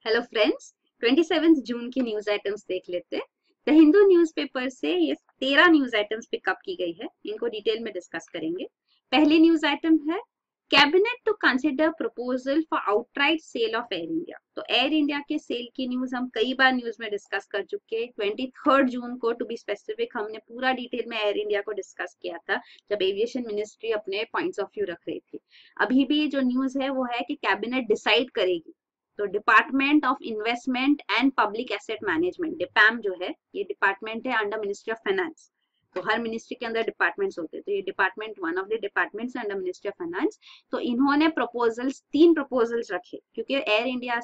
Hello friends, 27 जून की news items देख लेते हैं। द हिंदू न्यूज़पेपर से ये 13 न्यूज आइटम्स पिकअप की गई है, इनको डिटेल में डिस्कस करेंगे। पहली न्यूज आइटम है cabinet to consider proposal for outright sale of Air India. तो एयर इंडिया के सेल की न्यूज हम कई बार न्यूज में डिस्कस कर चुके हैं। 23 जून को टू बी स्पेसिफिक हमने पूरा डिटेल में एयर इंडिया को डिस्कस किया था, जब एविएशन मिनिस्ट्री अपने पॉइंट्स ऑफ व्यू रख रही थी। अभी भी जो न्यूज है वो है कि कैबिनेट डिसाइड करेगी। तो department of investment and public asset management, DIPAM जो है, ये डिपार्टमेंट है अंडर मिनिस्ट्री ऑफ फाइनेंस। तो हर मिनिस्ट्री के अंदर डिपार्टमेंट्स होते हैं, तो ये department one of the departments under ministry of finance. तो इन्होंने तीन प्रपोजल्स रखे, क्योंकि air India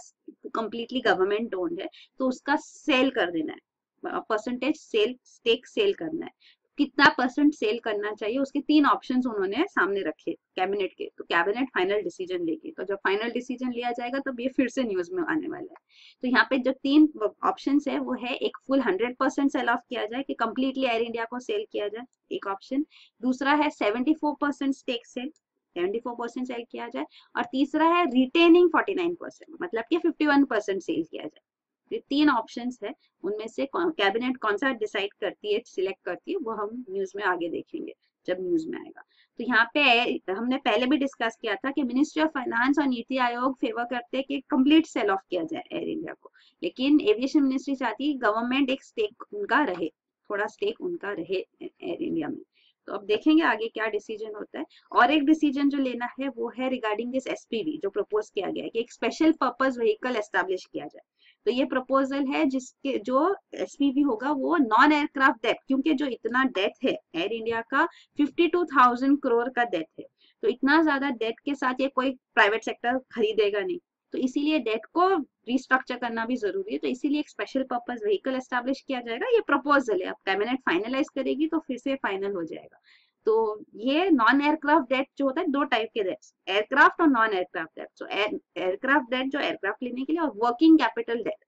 completely government owned है, तो उसका सेल कर देना है, परसेंटेज सेल, स्टेक सेल करना है। कितना परसेंट सेल करना चाहिए, उसके 3 ऑप्शंस उन्होंने सामने रखे कैबिनेट के। तो कैबिनेट फाइनल डिसीजन लेगी, तो जब फाइनल डिसीजन लिया जाएगा तब ये फिर से न्यूज में आने वाला है। तो यहाँ पे जो 3 ऑप्शंस है वो है, एक फुल 100% सेल ऑफ किया जाए, कि कंप्लीटली एयर इंडिया को सेल किया जाए, एक ऑप्शन। दूसरा है 74% स्टेक सेल, 74% सेल किया जाए। और तीसरा है रिटेनिंग 49%, मतलब कि 51% सेल किया जाए। ये 3 ऑप्शंस है, उनमें से कैबिनेट कौन सा डिसाइड करती है, सिलेक्ट करती है, वो हम न्यूज में आगे देखेंगे जब न्यूज में आएगा। तो यहाँ पे हमने पहले भी डिस्कस किया था कि मिनिस्ट्री ऑफ फाइनेंस और नीति आयोग फेवर करते हैं कि कंप्लीट सेल ऑफ किया जाए एयर इंडिया को, लेकिन एविएशन मिनिस्ट्री चाहती है गवर्नमेंट एक स्टेक उनका रहे, थोड़ा स्टेक उनका रहे एयर इंडिया में। तो अब देखेंगे आगे क्या डिसीजन होता है। और एक डिसीजन जो लेना है वो है रिगार्डिंग दिस एसपीवी, जो प्रपोज किया गया है कि एक स्पेशल पर्पस व्हीकल एस्टेब्लिश किया जाए। तो ये प्रपोजल है जिसके जो एसपीवी होगा वो नॉन एयरक्राफ्ट डेट, क्योंकि जो इतना डेट है एयर इंडिया का 52,000 करोड़ का डेट है, तो इतना ज्यादा डेट के साथ ये कोई प्राइवेट सेक्टर खरीदेगा नहीं, तो इसीलिए डेट को रिस्ट्रक्चर करना भी जरूरी है। तो इसीलिए एक स्पेशल पर्पस व्हीकल एस्टेब्लिश किया जाएगा। ये प्रपोजल है, अब कैबिनेट फाइनलाइज करेगी तो फिर से फाइनल हो जाएगा। तो ये नॉन एयरक्राफ्ट डेट जो होता है, 2 टाइप के डेट्स, एयरक्राफ्ट और नॉन एयरक्राफ्ट डेट। तो एयरक्राफ्ट डेट जो एयरक्राफ्ट लेने के लिए, और वर्किंग कैपिटल डेट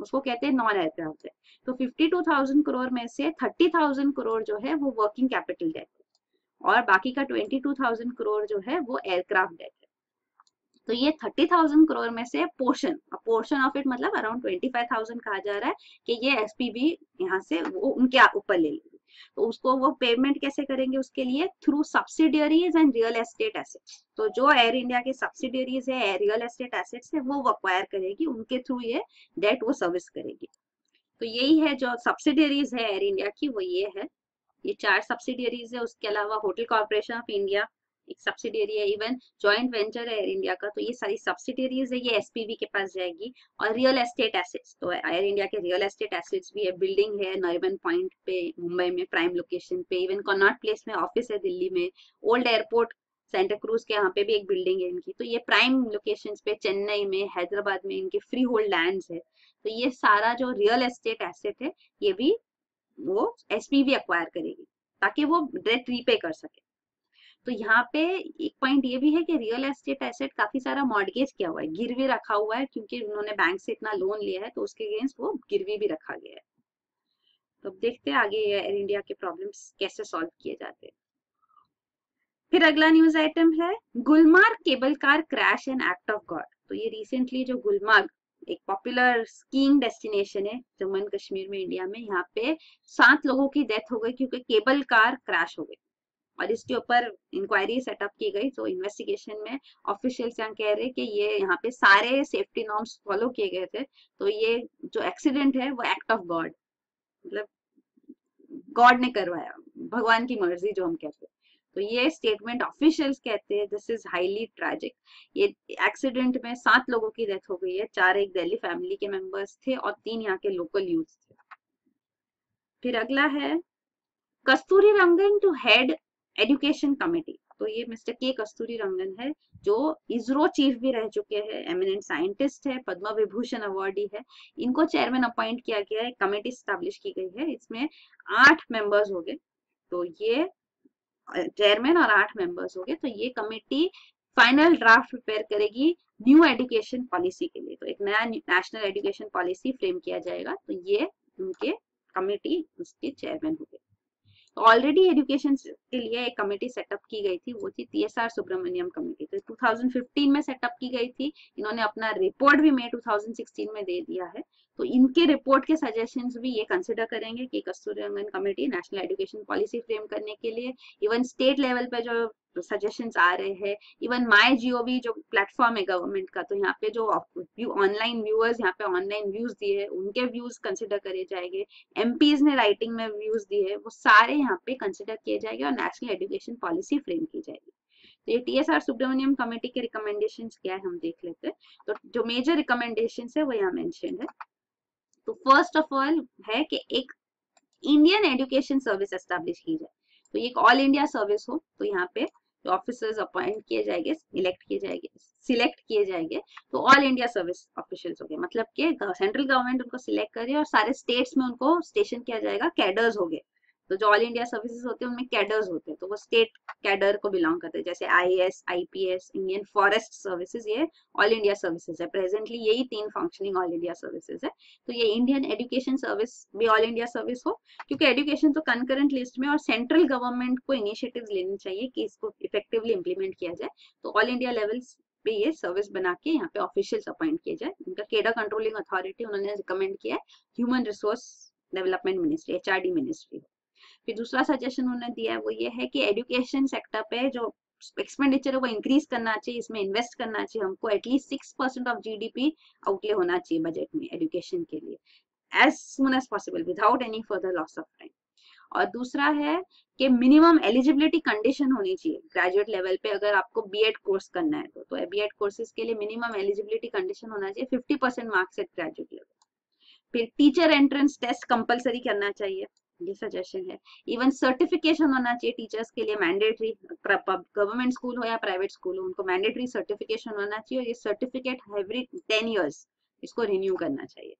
उसको कहते हैं नॉन एयरक्राफ्ट डेट। तो 52,000 करोड़ में से 30,000 करोड़ जो है वो वर्किंग कैपिटल डेट है, और बाकी का 22,000 करोड़ जो है वो एयरक्राफ्ट डेट है। तो ये 30,000 करोड़ में से पोर्शन ऑफ इट, मतलब अराउंड 25,000 कहा जा रहा है कि ये एसपीबी यहाँ से वो उनके ऊपर ले लेंगे। तो उसको वो पेमेंट कैसे करेंगे, उसके लिए through subsidiaries and real estate assets. तो जो एयर इंडिया के सब्सिडियरीज है, रियल एस्टेट एसेट्स है, वो अक्वायर करेगी, उनके थ्रू ये डेट वो सर्विस करेगी। तो यही है जो सब्सिडियरीज है एयर इंडिया की, वो ये है, ये 4 सब्सिडियरीज है। उसके अलावा होटल कॉर्पोरेशन ऑफ इंडिया एक सब्सिडियरी है, इवन जॉइंट वेंचर है एयर इंडिया का। तो ये सारी सब्सिडियरीज है, ये एसपीवी के पास जाएगी। और रियल एस्टेट एसेट्स, तो एयर इंडिया के रियल एस्टेट एसेट्स भी है, बिल्डिंग है नरीमन पॉइंट पे मुंबई में, प्राइम लोकेशन पे, इवन कॉनॉट प्लेस में ऑफिस है दिल्ली में, ओल्ड एयरपोर्ट सेंटा क्रूज के यहाँ पे भी एक बिल्डिंग है इनकी। तो ये प्राइम लोकेशंस पे चेन्नई में, हैदराबाद में इनके फ्री होल्ड लैंड्स है। तो ये सारा जो रियल एस्टेट एसेट है, ये भी वो एसपीवी एक्वायर करेगी, ताकि वो डेट रीपे कर सके। तो यहाँ पे एक पॉइंट ये भी है कि रियल एस्टेट एसेट काफी सारा मॉर्गेज किया हुआ है, गिरवी रखा हुआ है, क्योंकि उन्होंने बैंक से इतना लोन लिया है, तो उसके अगेंस्ट वो गिरवी भी रखा गया है। तो अब देखते हैं आगे एयर इंडिया के प्रॉब्लम्स कैसे सॉल्व किए जाते हैं। फिर अगला न्यूज आइटम है Gulmarg cable car crash an act of God. तो ये रिसेंटली जो गुलमार्ग एक पॉपुलर स्कीइंग डेस्टिनेशन है जम्मू एंड कश्मीर में, इंडिया में, यहाँ पे 7 लोगों की डेथ हो गई क्योंकि केबल कार क्रैश हो गई, और इसके ऊपर इंक्वायरी सेटअप की गई। तो इन्वेस्टिगेशन में ऑफिशियल्स यहाँ कह रहे हैं कि ये यहाँ पे सारे सेफ्टी नॉर्म्स फॉलो किए गए थे। तो ये जो एक्सीडेंट है वो एक्ट ऑफ गॉड, मतलब गॉड ने करवाया, भगवान की मर्जी जो हम कहते हैं। तो ये स्टेटमेंट ऑफिशियल्स कहते हैं, दिस इज हाईली ट्रैजिक। ये एक्सीडेंट में 7 लोगों की डेथ हो गई है, 4 एक दिल्ली फैमिली के मेंबर्स थे और 3 यहाँ के लोकल यूथ थे। फिर अगला है कस्तूरी रंगन टू हेड एजुकेशन कमेटी। तो ये मिस्टर के कस्तूरी रंगन है, जो इसरो चीफ भी रह चुके हैं, एमिनेंट साइंटिस्ट है, पद्म विभूषण अवार्डी है। इनको चेयरमैन अपॉइंट किया गया है, कमेटी स्टैब्लिश की गई है, इसमें 8 मेंबर्स हो गए। तो ये चेयरमैन और 8 मेंबर्स हो गए। तो ये कमेटी फाइनल ड्राफ्ट प्रिपेयर करेगी न्यू एजुकेशन पॉलिसी के लिए। तो एक नया नेशनल एजुकेशन पॉलिसी फ्रेम किया जाएगा। तो ये उनके कमेटी उसके चेयरमैन हो गए। तो ऑलरेडी एजुकेशन के लिए एक कमेटी सेटअप की गई थी, वो थी TSR सुब्रमण्यम कमेटी, तो 2015 में सेटअप की गई थी। इन्होंने अपना रिपोर्ट भी मई 2016 में दे दिया है। तो इनके रिपोर्ट के सजेशंस भी ये कंसिडर करेंगे कि Kasturirangan committee national education policy frame करने के लिए, इवन स्टेट लेवल पे जो सजेशंस आ रहे हैं, इवन माई जीओवी जो प्लेटफॉर्म है गवर्नमेंट का, तो यहाँ पे जो ऑनलाइन व्यूअर्स यहाँ पे ऑनलाइन व्यूज दिए हैं, उनके व्यूज कंसिडर करे जाएंगे। एमपीज ने राइटिंग में व्यूज दिए हैं, वो सारे यहाँ पे कंसिडर किए जाएंगे और नेशनल एजुकेशन पॉलिसी फ्रेम की जाएगी। तो ये TSR सुब्रमण्यम कमेटी के रिकमेंडेशंस क्या है हम देख लेते हैं। तो जो मेजर रिकमेंडेशंस है वो यहाँ मेंशन है। तो फर्स्ट ऑफ ऑल है कि एक इंडियन एजुकेशन सर्विस एस्टैब्लिश की जाए, तो ये एक ऑल इंडिया सर्विस हो। तो यहाँ पे जो ऑफिसर्स अपॉइंट किए जाएंगे, सिलेक्ट किए जाएंगे, तो ऑल इंडिया सर्विस ऑफिशियल्स हो गए, मतलब कि सेंट्रल गवर्नमेंट उनको सिलेक्ट करे और सारे स्टेट्स में उनको स्टेशन किया जाएगा, कैडर्स हो गए। तो जो ऑल इंडिया सर्विसेज होते हैं उनमें कैडर्स होते हैं, तो वो स्टेट कैडर को बिलोंग करते हैं, जैसे IAS, IPS, Indian forest services, ये ऑल इंडिया सर्विसेज है। प्रेजेंटली यही 3 फंक्शनिंग ऑल इंडिया सर्विसेज है। तो ये इंडियन एजुकेशन सर्विस भी ऑल इंडिया सर्विस हो, क्योंकि एजुकेशन तो कंकरेंट लिस्ट में, और सेंट्रल गवर्नमेंट को इनिशिएटिव्स लेने चाहिए कि इसको इफेक्टिवली इंप्लीमेंट किया जाए। तो ऑल इंडिया लेवल्स पे ये सर्विस बना के यहाँ पे ऑफिशियल्स अपॉइंट किए जाए। उनका केडर कंट्रोलिंग अथॉरिटी उन्होंने रिकमेंड किया है human resource development ministry, HRD ministry. फिर दूसरा सजेशन उन्होंने दिया है वो ये है कि एजुकेशन सेक्टर पे जो एक्सपेंडिचर है वो इंक्रीज करना चाहिए, इसमें इन्वेस्ट करना चाहिए हमको। एटलीस्ट 6% ऑफ GDP आउटले होना चाहिए बजट में एजुकेशन के लिए, as soon as possible without any further loss of time. और दूसरा है कि मिनिमम एलिजिबिलिटी कंडीशन होनी चाहिए ग्रेजुएट लेवल पे, अगर आपको B.Ed कोर्स करना है तो B.Ed कोर्सेज के लिए मिनिमम एलिजिबिलिटी कंडीशन होना चाहिए 50% मार्क्स एट ग्रेजुएट लेवल। फिर टीचर एंट्रेंस टेस्ट कंपलसरी करना चाहिए, ये सजेशन है। इवन सर्टिफिकेशन होना चाहिए टीचर्स के लिए मैंडेटरी, गवर्नमेंट स्कूल हो या प्राइवेट स्कूल हो, उनको मैंडेटरी सर्टिफिकेशन होना चाहिए, और ये सर्टिफिकेट एवरी 10 ईयर्स इसको रिन्यू करना चाहिए।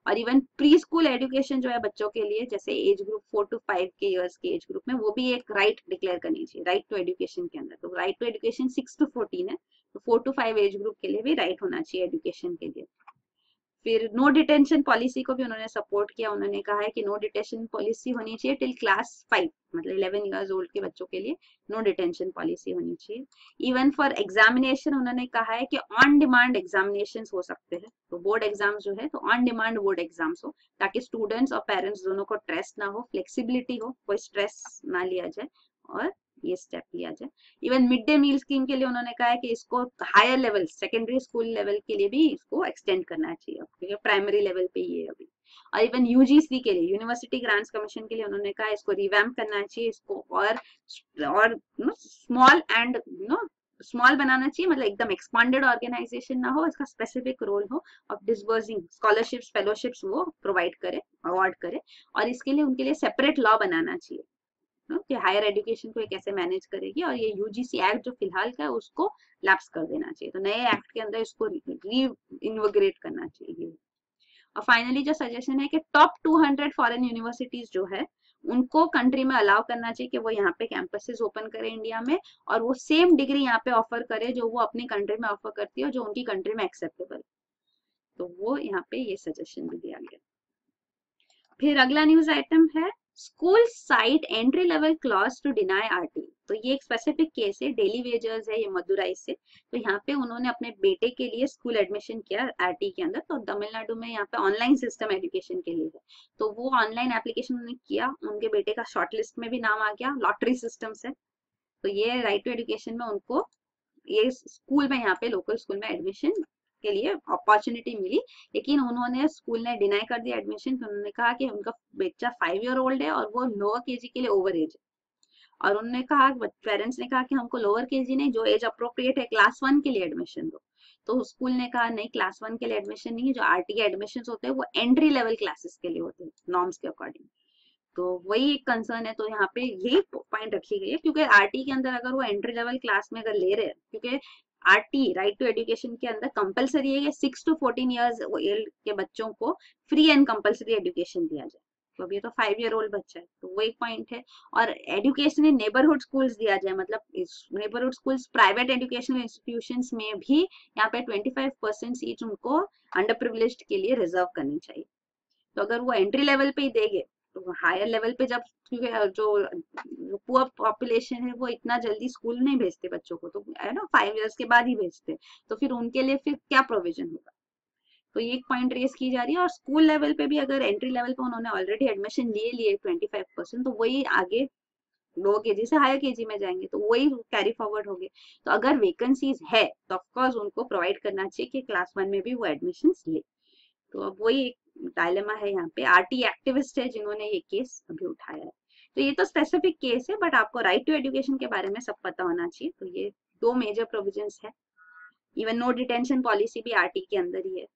और इवन प्री स्कूल एजुकेशन जो है बच्चों के लिए, जैसे एज ग्रुप 4 to 5 के ईयर्स के एज ग्रुप में, वो भी एक राइट डिक्लेयर करनी चाहिए राइट टू एजुकेशन के अंदर। तो राइट टू एजुकेशन 6 to 14 है, तो 4 to 5 एज ग्रुप के लिए भी राइट होना चाहिए एजुकेशन के लिए। फिर नो डिटेंशन पॉलिसी को भी उन्होंने सपोर्ट किया। उन्होंने कहा है कि नो डिटेंशन पॉलिसी होनी चाहिए टिल क्लास 5, मतलब 11 ईयर्स ओल्ड के बच्चों के लिए नो डिटेंशन पॉलिसी होनी चाहिए। इवन फॉर एग्जामिनेशन उन्होंने कहा है कि ऑन डिमांड एग्जामिनेशन हो सकते हैं, तो बोर्ड एग्जाम जो है तो ऑन डिमांड बोर्ड एग्जाम्स हो, ताकि स्टूडेंट्स और पेरेंट्स दोनों को स्ट्रेस ना हो, फ्लेक्सिबिलिटी हो, कोई स्ट्रेस ना लिया जाए और ये स्टेप लिया जाए। Even mid day meal scheme के लिए उन्होंने कहा है कि इसको higher level secondary school level के लिए भी इसको एक्सटेंड करना चाहिए, क्योंकि प्राइमरी लेवल पे ही है अभी। और इवन UGC के लिए, यूनिवर्सिटी ग्रांट्स कमीशन के लिए उन्होंने कहा इसको रिवैम्प करना चाहिए, इसको और स्मॉल एंड स्मॉल बनाना चाहिए, मतलब एकदम एक्सपांडेड ऑर्गेनाइजेशन ना हो, इसका स्पेसिफिक रोल हो ऑफ डिसबर्सिंग स्कॉलरशिप्स, फेलोशिप्स वो प्रोवाइड करे, अवार्ड करे, और इसके लिए उनके लिए सेपरेट लॉ बनाना चाहिए कि हायर एजुकेशन को ये कैसे मैनेज करेगी, और ये UGC एक्ट जो फिलहाल का है उसको लैप्स कर देना चाहिए, तो नए एक्ट के अंदर इसको री इन्वोग्रेट करना चाहिए। और फाइनली जो सजेशन है कि टॉप 200 फॉरेन यूनिवर्सिटीज जो है उनको कंट्री में अलाउ करना चाहिए कि वो यहाँ पे कैंपसेस ओपन करे इंडिया में, और वो सेम डिग्री यहाँ पे ऑफर करे जो वो अपनी कंट्री में ऑफर करती है, जो उनकी कंट्री में एक्सेप्टेबल, तो वो यहाँ पे ये सजेशन भी दिया गया। फिर अगला न्यूज आइटम है school site entry level clause to deny RT। तो ये एक स्पेसिफिक केस है, डेली वेजर्स है ये मदुराई से। तो यहाँ पे उन्होंने अपने बेटे के लिए स्कूल एडमिशन किया RT के अंदर, तो तमिलनाडु में यहाँ पे ऑनलाइन सिस्टम एजुकेशन के लिए है, तो वो ऑनलाइन एप्लीकेशन उन्होंने किया, उनके बेटे का शॉर्टलिस्ट में भी नाम आ गया, लॉटरी सिस्टम से। तो ये राइट टू एजुकेशन में उनको ये स्कूल में यहाँ पे लोकल स्कूल में एडमिशन के लिए अपॉर्चुनिटी मिली, लेकिन उन्होंने स्कूल ने डिनाई कर दिया एडमिशन। उन्होंने कहा कि उनका बच्चा 5 ईयर ओल्ड है और वो लोअर KG के लिए ओवर एज है, और उन्होंने कहा, पेरेंट्स ने कहा कि हमको लोअर KG नहीं, जो एज अप्रोप्रिएट है क्लास 1 के लिए एडमिशन दो। तो स्कूल ने कहा नहीं, क्लास 1 के लिए एडमिशन नहीं है, जो RT के एडमिशन होते हैं वो एंट्री लेवल क्लासेस के लिए होते हैं नॉर्म्स के अकॉर्डिंग। तो वही एक कंसर्न है, तो यहाँ पे यही पॉइंट रखी गई है, क्योंकि RT के अंदर अगर वो एंट्री लेवल क्लास में अगर ले रहे हैं, क्योंकि RT राइट टू एजुकेशन के अंदर कंपलसरी है 6 to 14 ईयर्स के बच्चों को फ्री एंड कंपलसरी एजुकेशन दिया जाए, तो अभी तो 5 ईयर ओल्ड बच्चा है, तो वो एक पॉइंट है। और एजुकेशन इन नेबरहुड स्कूल्स दिया जाए, मतलब neighbourhood schools private educational institutions में भी यहाँ पे 25% सीट उनको अंडर प्रिविलेज्ड के लिए रिजर्व करनी चाहिए। तो अगर वो एंट्री लेवल पे ही देंगे हायर लेवल पे जब, क्योंकि जो पुअर पॉपुलेशन है वो इतना जल्दी स्कूल नहीं भेजते बच्चों को, तो है ना 5 इयर्स के बाद ही भेजते, तो फिर उनके लिए फिर क्या प्रोविजन होगा। तो ये एक पॉइंट रेस की जा रही है। और स्कूल लेवल पे भी अगर एंट्री लेवल पे उन्होंने ऑलरेडी एडमिशन ले लिए 25%, तो वही आगे लो केजी से हायर केजी में जाएंगे तो वही कैरी फॉरवर्ड होंगे। तो अगर वैकेंसीज है तो ऑफकोर्स उनको प्रोवाइड करना चाहिए कि क्लास 1 में भी वो एडमिशन ले। तो अब वही एक डायलेमा है यहाँ पे। आरटी एक्टिविस्ट है जिन्होंने ये केस अभी उठाया है। तो ये तो स्पेसिफिक केस है, बट आपको राइट टू एजुकेशन के बारे में सब पता होना चाहिए। तो ये 2 मेजर प्रोविजंस है। इवन नो डिटेंशन पॉलिसी भी आरटी के अंदर ही है।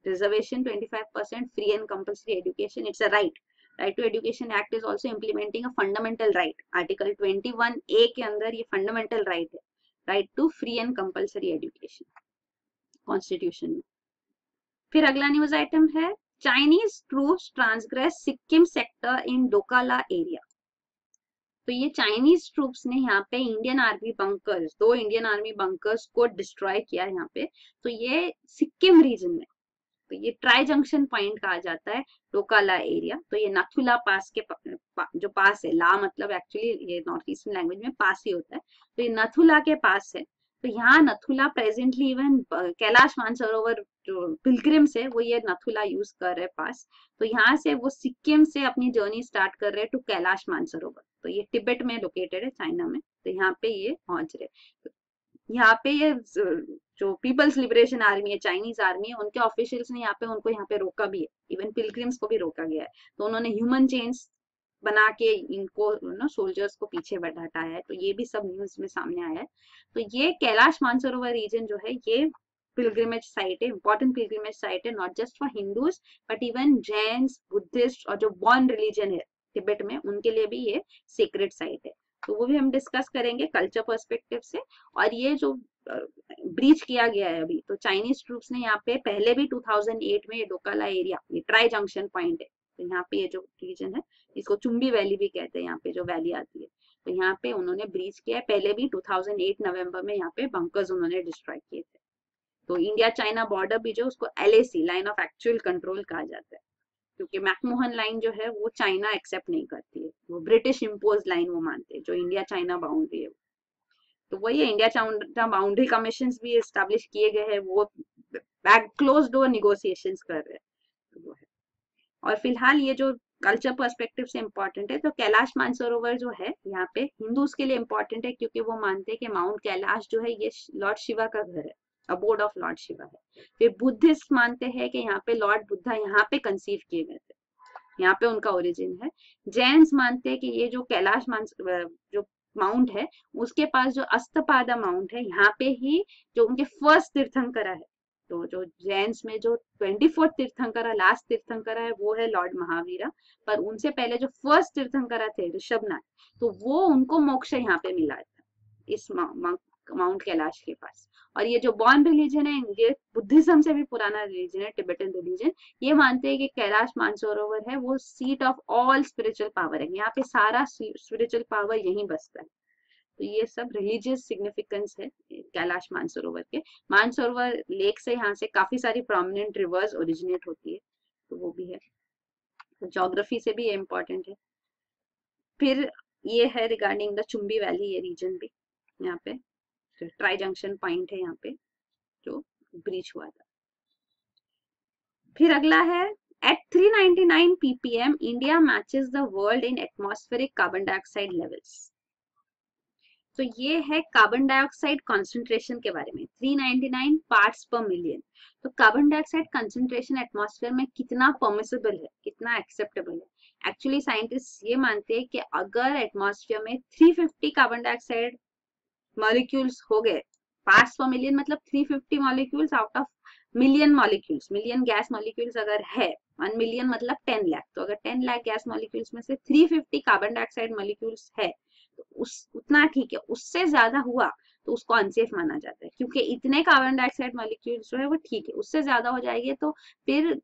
Reservation 25%, free and compulsory education, it's a right. Right to education act is also implementing a fundamental right. Article 21A के अंदर ये फंडामेंटल राइट है, right to free and compulsory education, constitution में। फिर अगला न्यूज आइटम है, Chinese troops transgress Sikkim sector in Dokala area. तो ये चाइनीज ट्रूप्स ने यहाँ पे Indian army bunkers, 2 Indian army bunkers को डिस्ट्रॉय किया यहाँ पे। तो ये सिक्किम रीजन में, तो ये ट्राई जंक्शन पॉइंट कहा जाता है डोकाला एरिया। तो ये नथुला पास के जो पास है, ला मतलब एक्चुअली ये नॉर्थ ईस्टर्न लैंग्वेज में पास ही होता है, तो ये नथुला के पास है। तो यहाँ नथुला प्रेजेंटली इवन कैलाश मानसरोवर जो पिलग्रिम्स है वो ये नथुला यूज कर रहे पास। तो यहाँ से वो सिक्किम से अपनी जर्नी स्टार्ट कर रहे टू कैलाश मानसरोवर। तो ये तिब्बत में लोकेटेड है, चाइना में। तो यहाँ पे ये पहुंच रहे। यहाँ पे ये जो पीपल्स लिबरेशन आर्मी है, चाइनीज आर्मी है, उनके ऑफिशियल्स ने यहाँ पे उनको यहाँ पे रोका भी है। इवन पिलग्रिम्स को भी रोका गया है। तो उन्होंने ह्यूमन चेन्स बना के इनको ना सोल्जर्स को पीछे हटाया है। तो ये भी सब न्यूज में सामने आया है। तो ये कैलाश मानसरोवर रीजन जो है ये पिलग्रिमेज साइट है, इंपॉर्टेंट पिलग्रिमेज साइट है, not just for Hindus but even Jains, Buddhist और जो बॉर्न रिलीजन है तिब्बत में, उनके लिए भी ये सीक्रेट साइट है। तो वो भी हम डिस्कस करेंगे कल्चर पर्सपेक्टिव से। और ये जो ब्रीच किया गया है अभी, तो चाइनीज ट्रूप्स ने यहाँ पे पहले भी 2008 में ये डोकाला एरिया, ये ट्राई जंक्शन पॉइंट है। तो यहाँ पे ये जो रीजन है इसको चुम्बी वैली भी कहते हैं, यहाँ पे जो वैली आती है, तो यहाँ पे उन्होंने ब्रीच किया है। पहले भी 2008 नवंबर में यहाँ पे बंकर्स उन्होंने डिस्ट्रॉय किए थे। तो इंडिया चाइना बॉर्डर भी जो उसको LAC, line of actual control कहा जाता है, क्योंकि मैकमोहन लाइन जो है वो चाइना एक्सेप्ट नहीं करती है, वो ब्रिटिश इम्पोज लाइन वो मानते हैं, जो इंडिया चाइना बाउंड्री है। तो वही है, इंडिया चाइना बाउंड्री कमीशन भी एस्टेब्लिश किए गए हैं, वो बैक क्लोज डोर निगोसिएशंस कर रहे हैं। तो वो है। और फिलहाल ये जो कल्चर पर्सपेक्टिव से इम्पोर्टेंट है, तो कैलाश मानसरोवर जो है यहाँ पे हिंदूज के लिए इम्पोर्टेंट है, क्योंकि वो मानते हैं कि माउंट कैलाश जो है ये लॉर्ड शिवा का घर है, अबोर्ड ऑफ लॉर्ड शिवा है। फिर बुद्धिस्ट मानते हैं कि यहाँ पे लॉर्ड बुद्धा यहाँ पे कंसीव किए गए थे, यहाँ पे उनका ओरिजिन है। जैन्स मानते हैं कि ये जो कैलाश जो माउंट है उसके पास जो अस्तपादा माउंट है, यहाँ पे ही जो उनके फर्स्ट तीर्थंकर है। तो जो जैन्स में जो 24th तीर्थंकर, लास्ट तीर्थंकर है, वो है लॉर्ड महावीरा। पर उनसे पहले जो फर्स्ट तीर्थंकर थे ऋषभनाथ, तो वो उनको मोक्ष यहाँ पे मिला था इस माउंट कैलाश के पास। और ये जो बॉर्न रिलीजन है, ये बुद्धिज्म से भी पुराना रिलीजन है, टिबेटन रिलीजन, ये मानते हैं कि कैलाश मानसरोवर है वो seat of all spiritual power है, यहाँ पे सारा स्पिरिचुअल पावर यहीं बसता है। तो ये सब रिलीजियस सिग्निफिकेंस है कैलाश मानसरोवर के। मानसरोवर लेक से यहाँ से काफी सारी प्रोमिनेंट रिवर्स ओरिजिनेट होती है, तो वो भी है। तो ज्योग्राफी से भी ये इम्पोर्टेंट है। फिर ये है रिगार्डिंग द चुम्बी वैली, ये रीजन भी यहाँ पे ट्राई जंक्शन पॉइंट है यहाँ पे जो ब्रीच हुआ था। फिर अगला है, at 399 ppm India matches the world in atmospheric carbon dioxide levels. तो ये है कार्बन डाइऑक्साइड कॉन्सेंट्रेशन के बारे में, 399 पार्ट्स पर मिलियन। तो कार्बन डाइऑक्साइड कंसेंट्रेशन एटमॉस्फेयर में कितना परमिसिबल है, कितना एक्सेप्टेबल है। एक्चुअली साइंटिस्ट ये मानते हैं कि अगर एटमॉस्फेयर में 350 कार्बन डाइऑक्साइड मॉलिक्यूल्स हो गए, पार्ट्स पर मिलियन मतलब 350 molecules out of million molecules, million gas molecules अगर है, 1 मिलियन मतलब 10 लाख, तो अगर 10 लाख गैस मॉलिक्यूल्स में से 350 कार्बन डाइऑक्साइड मॉलिक्यूल्स है, तो उतना ठीक है। उससे ज्यादा हुआ तो उसको अनसेफ माना जाता है, क्योंकि इतने कार्बन डाइऑक्साइड मॉलिक्यूल्स जो है वो ठीक है, उससे ज्यादा हो जाएगी तो फिर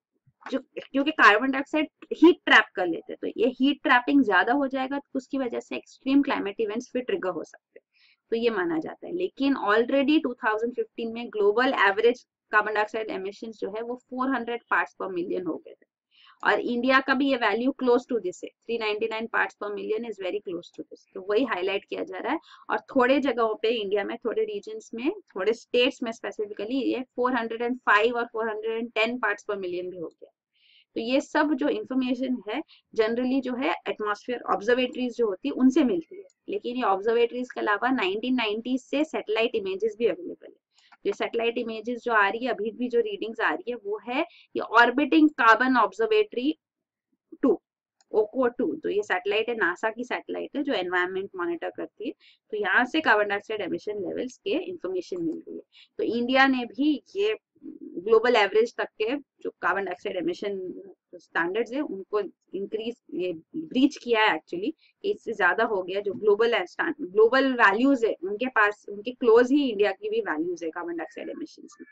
जो, क्योंकि कार्बन डाइऑक्साइड हीट ट्रैप कर लेते हैं, तो ये हीट ट्रैपिंग ज्यादा हो जाएगा, तो उसकी वजह से एक्सट्रीम क्लाइमेट इवेंट्स फिर ट्रिगर हो सकते हैं, तो ये माना जाता है। लेकिन ऑलरेडी 2015 में global average carbon dioxide emissions जो है वो 400 पार्ट्स पर मिलियन हो गए थे। और इंडिया का भी ये वैल्यू क्लोज टू दिस है, 399 parts per million is very close to this, तो वही हाईलाइट किया जा रहा है। और थोड़े जगहों पे इंडिया में, थोड़े रीजन्स में, थोड़े स्टेट्स में स्पेसिफिकली ये 405 और 410 पार्ट्स पर मिलियन भी हो गया। तो ये सब जो इंफॉर्मेशन है जनरली जो है एटमॉस्फेयर ऑब्जर्वेटरीज जो होती है उनसे मिलती है, लेकिन ये ऑब्जर्वेटरीज के अलावा 1990 से सैटेलाइट इमेजेस भी अवेलेबल है। जो सैटेलाइट इमेजेस जो आ रही है अभी भी, जो रीडिंग्स आ रही है वो है ये ऑर्बिटिंग कार्बन ऑब्जर्वेटरी 2, ओको 2। तो ये सैटेलाइट है, नासा की सैटेलाइट है जो एनवायरनमेंट मॉनिटर करती है। तो यहाँ से कार्बन डाइऑक्साइड एमिशन लेवल्स के इंफॉर्मेशन मिल रही है। तो इंडिया ने भी ये ग्लोबल एवरेज तक के जो कार्बन डाइऑक्साइड एमिशन स्टैंडर्ड्स है उनको इंक्रीज, ये ब्रीच किया है एक्चुअली, इससे ज्यादा हो गया। जो ग्लोबल वैल्यूज है उनके पास, उनके क्लोज ही इंडिया की भी वैल्यूज है कार्बन डाइऑक्साइड एमिशन में,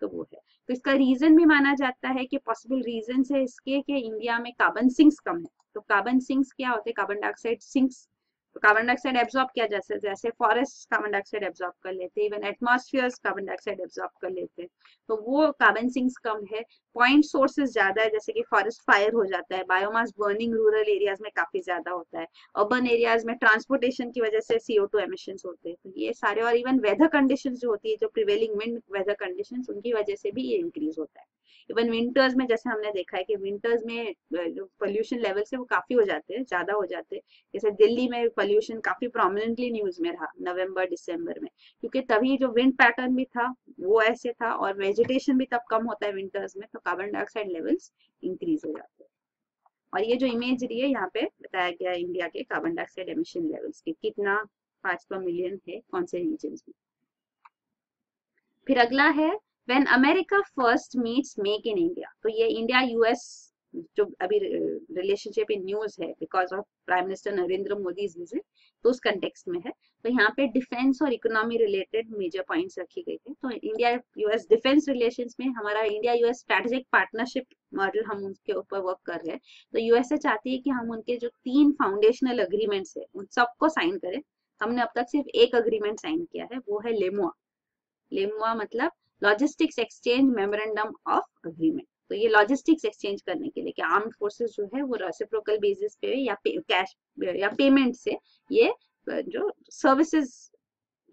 तो वो है। तो इसका रीजन भी माना जाता है कि पॉसिबल रीजन है इसके कि इंडिया में कार्बन सिंक्स कम है। तो कार्बन सिंक्स क्या होते हैं? कार्बन डाइऑक्साइड सिंक्स, तो कार्बन डाइऑक्साइड एब्जॉर्ब किया जैसे जैसे फॉरेस्ट कार्बन डाइऑक्साइड एब्जॉर्ब कर लेते हैं, even atmosphere carbon dioxide absorb कर लेते हैं, तो वो कार्बन सिंक्स कम है। पॉइंट सोर्सेज ज्यादा है, जैसे कि फॉरेस्ट फायर हो जाता है, बायोमास बर्निंग रूरल एरियाज में काफी ज्यादा होता है, अर्बन एरियाज में ट्रांसपोर्टेशन की वजह से CO2 एमिशंस होते हैं, तो ये सारे, और इवन वेदर कंडीशंस जो होती है, जो प्रिवेलिंग विंड वेदर कंडीशंस, उनकी वजह से भी ये इंक्रीज होता है। इवन विंटर्स में जैसे हमने देखा है कि विंटर्स में जो पोल्यूशन लेवल्स है वो काफी हो जाते हैं, ज्यादा हो जाते हैं। जैसे दिल्ली में पोल्यूशन काफी प्रोमिनेंटली न्यूज में रहा नवंबर दिसंबर में, क्योंकि तभी जो विंड पैटर्न भी था वो ऐसे था, और वेजिटेशन भी तब कम होता है विंटर्स में, तो कार्बन डाइऑक्साइड लेवल्स इंक्रीज हो जाते हैं। और ये जो इमेज रही है यहाँ पे बताया गया है इंडिया के कार्बन डाइऑक्साइड एमिशन लेवल्स के, कितना पार्ट्स पर मिलियन है कौन से रीजन में। फिर अगला है when America first meets make in India. तो ये इंडिया US जो अभी रिलेशनशिप इन न्यूज है because of prime minister Narendra Modi visit, तो उस कंटेक्स्ट में है। तो यहाँ पे डिफेंस और इकोनॉमी रिलेटेड मेजर पॉइंट्स रखी गई थी। तो इंडिया US डिफेंस रिलेशंस में हमारा India US strategic partnership model, हम उनके ऊपर वर्क कर रहे हैं। तो USA चाहती है कि हम उनके जो 3 फाउंडेशनल अग्रीमेंट्स है उन सबको साइन करें। हमने अब तक सिर्फ एक अग्रीमेंट साइन किया है, वो है लेमुआ। लेमुआ मतलब logistics exchange memorandum of agreement. तो ये लॉजिस्टिक्स एक्सचेंज करने के लिए कि आर्म फोर्सेस जो है वो रेसिप्रोकल बेसिस पे या कैश या पेमेंट से ये जो सर्विसेज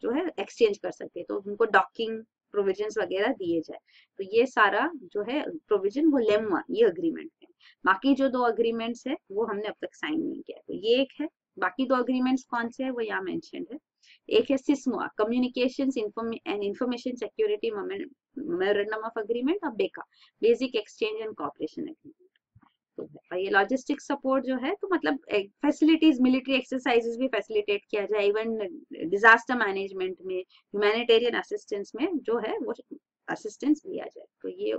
जो है एक्सचेंज कर सके, तो उनको डॉकिंग प्रोविजंस वगैरह दिए जाए। तो ये सारा जो है प्रोविजन वो लेमुआ, ये अग्रीमेंट है। बाकी जो 2 अग्रीमेंट्स है वो हमने अब तक साइन नहीं किया, तो ये एक है। बाकी 2 अग्रीमेंट्स कौन से है वो यहाँ मेंशन है। एक है CISMOA, communications and information security memorandum of agreement, और BECA, basic exchange and cooperation agreement. तो ये लॉजिस्टिक सपोर्ट जो है, तो मतलब फैसिलिटीज, मिलिट्री एक्सरसाइजेस भी फैसिलिटेट किया जाए, इवन डिजास्टर मैनेजमेंट में, ह्यूमैनिटेरियन असिस्टेंस में जो है वो असिस्टेंस दिया जाए। तो ये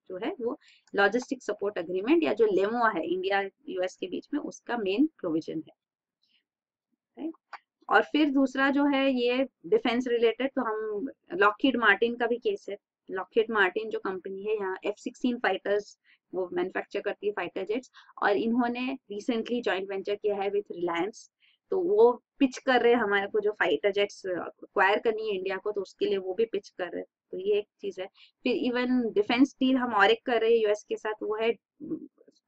जो है वो लॉजिस्टिक सपोर्ट अग्रीमेंट या जो लेमोआ है इंडिया US के बीच में, उसका मेन प्रोविजन है। और फिर दूसरा जो है ये डिफेंस रिलेटेड, तो हम लॉकहीड मार्टिन का भी केस है। लॉकहीड मार्टिन जो कंपनी है यहाँ F-16 फाइटर्स वो मैन्युफैक्चर करती है, फाइटर जेट्स, और इन्होंने रिसेंटली जॉइंट वेंचर किया है विथ रिलायंस। तो वो पिच कर रहे हैं हमारे को, जो फाइटर जेट्स एक्वायर करनी है इंडिया को, तो उसके लिए वो भी पिच कर रहे हैं। तो ये एक चीज है। फिर इवन डिफेंस डील हम और एक कर रहे हैं US के साथ, वो है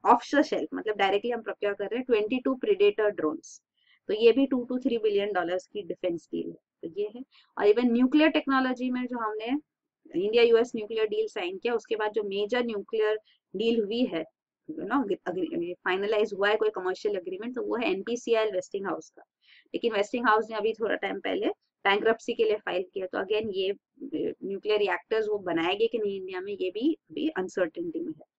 ऑफशोर शेल्फ, मतलब डायरेक्टली हम प्रोक्योर कर रहे हैं 22 प्रीडेटर ड्रोन्स। तो ये भी $2 to 3 बिलियन की डिफेंस डील है। तो ये है। और इवन न्यूक्लियर टेक्नोलॉजी में जो हमने India US nuclear deal sign किया, उसके बाद जो मेजर न्यूक्लियर डील हुई है ना, फाइनलाइज हुआ है कोई कमर्शियल एग्रीमेंट, तो वो है NPCIL वेस्टिंग हाउस का। लेकिन वेस्टिंग हाउस ने अभी थोड़ा टाइम पहले बैंक्रप्सी के लिए फाइल किया, तो अगेन ये न्यूक्लियर रिएक्टर्स वो बनाएंगे कि नहीं इंडिया में, ये भी अभी अनसर्टेनिटी में है।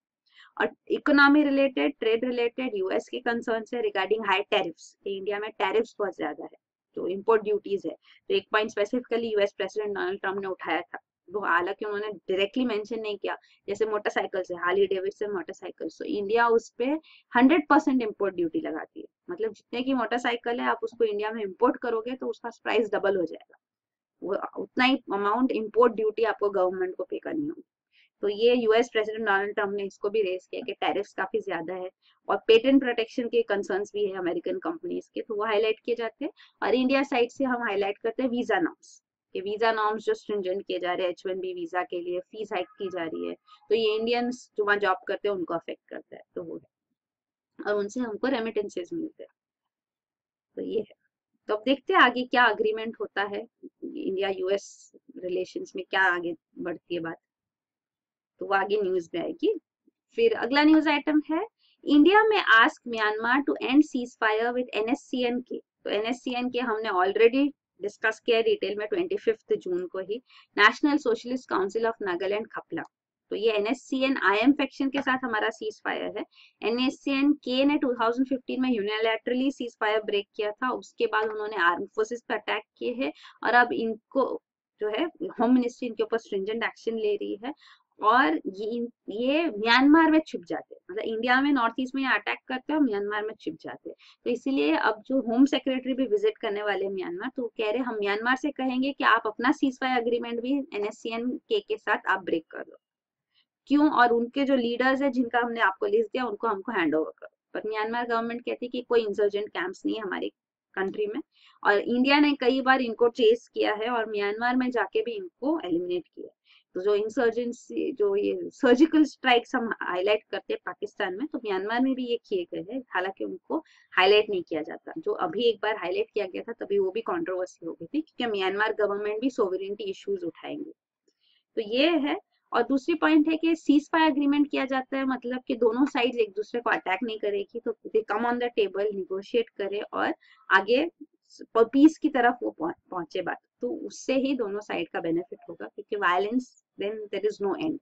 और economy related, trade related US के कंसर्न है रिगार्डिंग हाई टैरिफ्स, इंडिया में टैरिफ्स बहुत ज्यादा है, जो इम्पोर्ट ड्यूटीज है। तो एक point specifically US president Donald Trump ने उठाया था, वो हालांकि उन्होंने डायरेक्टली मेंशन नहीं किया, जैसे मोटरसाइकिल से, हार्ली डेविडसन मोटरसाइकिल, तो इंडिया उस पे 100% इम्पोर्ट ड्यूटी लगाती है। मतलब जितने की मोटरसाइकिल है आप उसको इंडिया में इम्पोर्ट करोगे तो उसका प्राइस डबल हो जाएगा, वो उतना ही अमाउंट इम्पोर्ट ड्यूटी आपको गवर्नमेंट को पे करनी होगी। तो ये US प्रेसिडेंट डोनाल्ड ट्रम्प ने इसको भी रेज किया कि टैरिफ्स काफी ज्यादा है, और पेटेंट प्रोटेक्शन के कंसर्न्स भी है अमेरिकन कंपनीज के, तो वो हाईलाइट किए जाते हैं। और इंडिया साइड से हम हाईलाइट करते हैं वीजा नॉर्म्स। कि वीजा नॉर्म्स जो स्ट्रिंजेंट किए जा रहे हैं H1B वीजा के लिए, फीस हाइक की जा रही है, तो ये इंडियंस जो वहाँ जॉब करते हैं उनको अफेक्ट करता है, तो वो है, और उनसे हमको रेमिटेंसेस मिलते हैं, तो ये है। तो अब देखते हैं आगे क्या अग्रीमेंट होता है, इंडिया यूएस रिलेशंस में क्या आगे बढ़ती है बात, तो वो आगे न्यूज में आएगी। फिर अगला न्यूज आइटम है, India may ask Myanmar to end ceasefire with NSCN के। तो NSCN के हमने ऑलरेडी डिस्कस किया है डिटेल में 25 जून को ही, national socialist council of Nagaland Khaplang. तो ये NSCN IM फैक्शन के साथ हमारा सीज फायर है। NSCN के ने 2015 में यूनिलैटरली सीज फायर ब्रेक किया था, उसके बाद उन्होंने आर्म फोर्सेस पर अटैक किए हैं, और अब इनको जो है होम मिनिस्ट्री इनके ऊपर स्ट्रिंजेंट एक्शन ले रही है, और ये म्यांमार में छिप जाते हैं, मतलब इंडिया में नॉर्थ ईस्ट में अटैक करते हैं और म्यांमार में छिप जाते हैं। तो इसीलिए अब जो होम सेक्रेटरी भी विजिट करने वाले म्यांमार, तो कह रहे हम म्यांमार से कहेंगे कि आप अपना सीज फायर अग्रीमेंट भी NSCN के साथ आप ब्रेक कर दो, क्यों, और उनके जो लीडर्स है जिनका हमने आपको लिस्ट दिया उनको हमको हैंड ओवर करो। पर म्यांमार गवर्नमेंट कहती है कि कोई इंसर्जेंट कैंप्स नहीं है हमारी कंट्री में, और इंडिया ने कई बार इनको चेस किया है और म्यांमार में जाके भी इनको एलिमिनेट किया। तो जो इंसर्जेंसी, जो ये सर्जिकल स्ट्राइक्स हम हाईलाइट करते हैं पाकिस्तान में, तो म्यांमार में भी ये किए गए हैं, हालांकि उनको हाईलाइट नहीं किया जाता। जो अभी एक बार हाईलाइट किया गया था तभी वो भी कंट्रोवर्सी हो गई थी, क्योंकि म्यांमार गवर्नमेंट भी सोवरेनिटी इश्यूज उठाएंगे। तो ये है। और दूसरी पॉइंट है कि सीज फायर अग्रीमेंट किया जाता है, मतलब कि दोनों साइड एक दूसरे को अटैक नहीं करेगी, तो they come on the table, negotiate करे और आगे पीस की तरफ वो पहुंचे बात, तो उससे ही दोनों साइड का बेनिफिट होगा, क्योंकि violence then there is no end.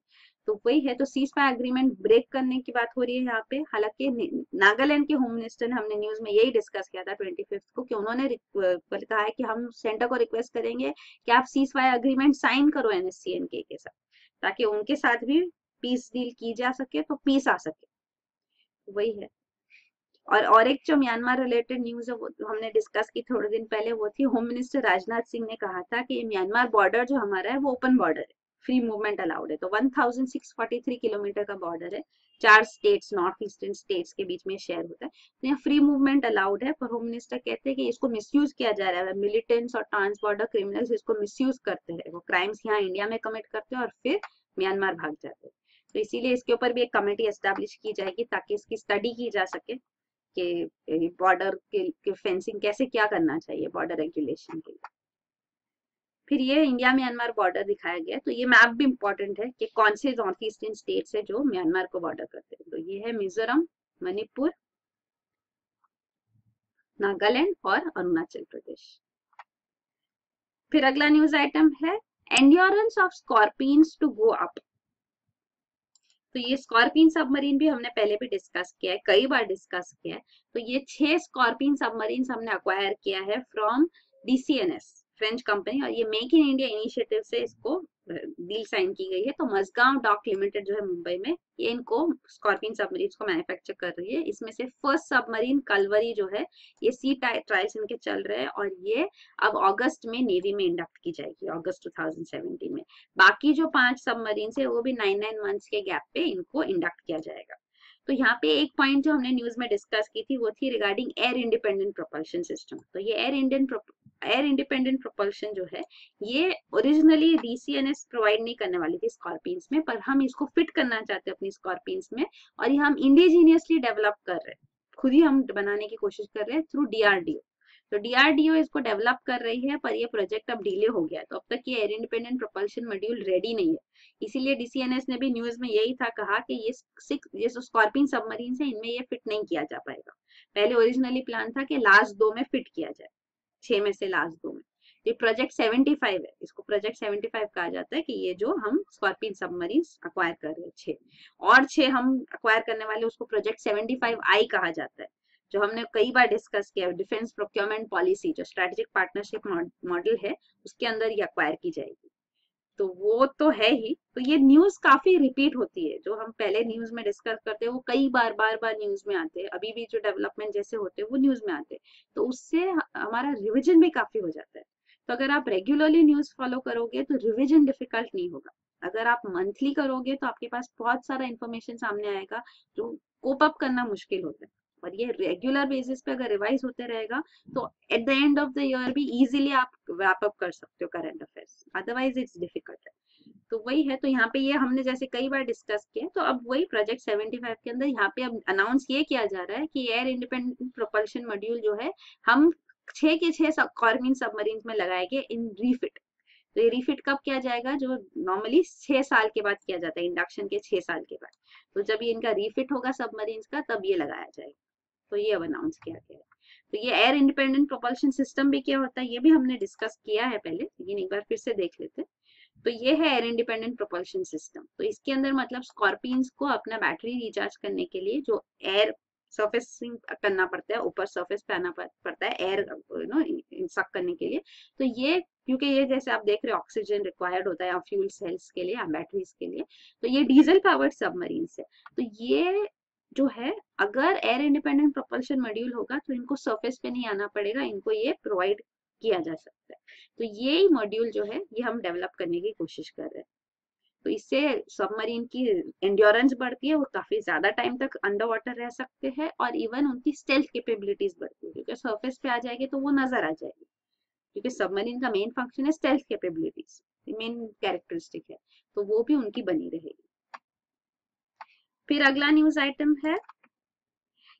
तो वही है, तो सीज फायर अग्रीमेंट ब्रेक करने की बात हो रही है यहाँ पे। हालांकि नागालैंड के होम मिनिस्टर ने, हमने न्यूज में यही डिस्कस किया था 25 को, कि उन्होंने कहा है कि हम सेंटर को रिक्वेस्ट करेंगे कि आप सीज फायर अग्रीमेंट साइन करो NSCN के साथ, ताकि उनके साथ भी पीस डील की जा सके, तो पीस आ सके, वही है। और एक जो म्यांमार रिलेटेड न्यूज है वो हमने डिस्कस की थोड़े दिन पहले, वो थी होम मिनिस्टर राजनाथ सिंह ने कहा था कि म्यांमार बॉर्डर जो हमारा है वो ओपन बॉर्डर है, फ्री मूवमेंट अलाउड है। तो 1643 किलोमीटर का बॉर्डर है, 4 स्टेट्स, नॉर्थ ईस्टर्न स्टेट्स के बीच में शेयर होता है, तो यहाँ फ्री मूवमेंट अलाउड है। पर होम मिनिस्टर कहते हैं कि इसको मिसयूज किया जा रहा है, मिलिटेंट्स और ट्रांस बॉर्डर क्रिमिनल्स इसको मिसयूज करते हैं, वो क्राइम्स यहाँ इंडिया में कमिट करते हैं और फिर म्यांमार भाग जाते हैं। तो इसीलिए इसके ऊपर भी एक कमेटी एस्टेब्लिश की जाएगी, ताकि इसकी स्टडी की जा सके कि बॉर्डर के फेंसिंग कैसे, क्या करना चाहिए बॉर्डर रेगुलेशन के लिए। फिर ये इंडिया म्यांमार बॉर्डर दिखाया गया, तो ये मैप भी इंपॉर्टेंट है कि कौन से नॉर्थ ईस्टर्न स्टेट्स है जो म्यांमार को बॉर्डर करते हैं। तो ये है मिजोरम, मणिपुर, नागालैंड और अरुणाचल प्रदेश। फिर अगला न्यूज आइटम है, endurance of scorpions to go up. तो ये स्कॉर्पियन सबमरीन भी हमने पहले भी डिस्कस किया है, कई बार डिस्कस किया है। तो ये 6 स्कॉर्पियन सबमरीन हमने अक्वायर किया है फ्रॉम DCNS फ्रेंच कंपनी, और ये मेक इन इंडिया इनिशिएटिव से इसको डील साइन की गई है। तो मजगांव डॉक लिमिटेड जो है मुंबई में, ये इनको स्कॉर्पियन सबमरीन को मैन्युफैक्चर कर रही है। इसमें से फर्स्ट सबमरीन कलवरी जो है, ये सी ट्रायल्स इनके चल रहे हैं, और ये अब अगस्त में नेवी में इंडक्ट की जाएगी, अगस्त 2017 में। बाकी जो 5 सबमरीन है वो भी 9 मंथ्स के गैप पे इनको इंडक्ट किया जाएगा। तो यहाँ पे एक पॉइंट जो हमने न्यूज में डिस्कस की थी वो थी regarding air independent propulsion system. तो ये एयर इंडिपेंडेंट प्रोपल्शन जो है, ये ओरिजिनली DCNS प्रोवाइड नहीं करने वाली थी स्कॉर्पियंस में, पर हम इसको फिट करना चाहते हैं अपनी स्कॉर्पियंस में, और ये हम इंडिजीनियसली डेवलप कर रहे हैं, खुद ही हम बनाने की कोशिश कर रहे हैं थ्रू DRDO। तो DRDO इसको डेवलप कर रही है, पर ये प्रोजेक्ट अब डिले हो गया, तो अब तक ये air independent propulsion module ready नहीं है। इसीलिए DCNS ने भी न्यूज में यही था कहा कि ये जो स्कॉर्पियन सबमरीन है इनमें ये फिट नहीं किया जा पाएगा। पहले ओरिजिनली प्लान था कि लास्ट 2 में फिट किया जाए, 6 में से लास्ट 2 में। ये प्रोजेक्ट 75 है, इसको प्रोजेक्ट 75 कहा जाता है, कि ये जो हम स्कॉर्पियन सबमरीन अक्वायर कर रहे हैं 6, और 6 हम अक्वायर करने वाले, उसको प्रोजेक्ट 75I कहा जाता है, जो हमने कई बार डिस्कस किया। डिफेंस प्रोक्योरमेंट पॉलिसी जो स्ट्रेटेजिक पार्टनरशिप मॉडल है, उसके अंदर ये अक्वायर की जाएगी। तो वो तो है ही। तो ये न्यूज काफी रिपीट होती है, जो हम पहले न्यूज में डिस्कस करते हैं वो कई बार बार न्यूज में आते हैं, अभी भी जो डेवलपमेंट जैसे होते हैं वो न्यूज में आते हैं, तो उससे हमारा रिविजन भी काफी हो जाता है। तो अगर आप रेगुलरली न्यूज फॉलो करोगे तो रिविजन डिफिकल्ट नहीं होगा। अगर आप मंथली करोगे तो आपके पास बहुत सारा इंफॉर्मेशन सामने आएगा, जो कोप अप करना मुश्किल होता है। और ये रेगुलर बेसिस पे अगर रिवाइज होते रहेगा तो at the end of the year भी इजीली आप रैप अप कर सकते हो current affairs, otherwise it's difficult है। तो वही है, तो यहाँ पे ये हमने जैसे कई बार डिस्कस किया, तो अब वही प्रोजेक्ट 75 के अंदर यहाँ पे अब अनाउंस ये किया जा रहा है कि एयर इंडिपेंडेंट प्रोपल्शन मॉड्यूल जो है हम 6 के 6 कॉर्विन सबमरीन में लगाएंगे इन रीफिट। तो ये रीफिट कब किया जाएगा, जो नॉर्मली 6 साल के बाद किया जाता है, इंडक्शन के 6 साल के बाद। तो जब ये इनका रीफिट होगा सबमरीन का तब ये लगाया जाएगा। तो ये अब अनाउंस किया गया है। तो ये एयर इंडिपेंडेंट प्रोपल्शन सिस्टम भी क्या होता है ये भी हमने डिस्कस किया है पहले, लेकिन एक बार फिर से देख लेते हैं। तो ये है एयर इंडिपेंडेंट प्रोपल्शन सिस्टम। तो इसके अंदर मतलब स्कॉर्पियंस को अपना बैटरी रिचार्ज करने के लिए जो एयर सर्फेसिंग करना पड़ता है, ऊपर सर्फेस पे आना पड़ता है एयर सक करने के लिए। तो ये क्योंकि ये जैसे आप देख रहे हो ऑक्सीजन रिक्वायर्ड होता है फ्यूल सेल्स के लिए या बैटरीज के लिए, तो ये डीजल पावर्ड सबमरीन है। तो ये जो है अगर एयर इंडिपेंडेंट प्रोपल्शन मॉड्यूल होगा तो इनको सरफेस पे नहीं आना पड़ेगा, इनको ये प्रोवाइड किया जा सकता है। तो ये मॉड्यूल जो है ये हम डेवलप करने की कोशिश कर रहे हैं। तो इससे सबमरीन की एंड्योरेंस बढ़ती है, वो काफी ज्यादा टाइम तक अंडर वाटर रह सकते हैं, और इवन उनकी स्टेल्थ कैपेबिलिटीज बढ़ती है, क्योंकि सरफेस पे आ जाएगी तो वो नजर आ जाएगी, क्योंकि सबमरीन का मेन फंक्शन है स्टेल्थ कैपेबिलिटीज, मेन कैरेक्टरिस्टिक है, तो वो भी उनकी बनी रहेगी। फिर अगला न्यूज आइटम है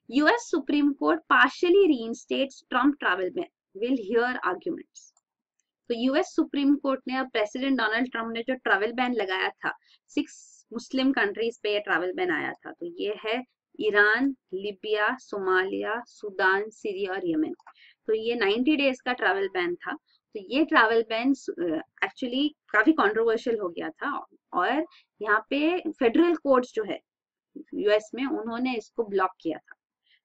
US supreme court partially reinstates Trump travel ban, will hear arguments. तो यूएस सुप्रीम कोर्ट ने अब प्रेसिडेंट डोनाल्ड ट्रम्प ने जो ट्रैवल बैन लगाया था 6 मुस्लिम कंट्रीज पे ये ट्रैवल बैन आया था, तो ये है Iran, Libya, Somalia, Sudan, Syria और यमन। तो ये 90 डेज का ट्रैवल बैन था। तो ये ट्रैवल बैन एक्चुअली काफी कंट्रोवर्शियल हो गया था, और यहाँ पे फेडरल कोर्ट्स जो है यूएस में उन्होंने इसको ब्लॉक किया था।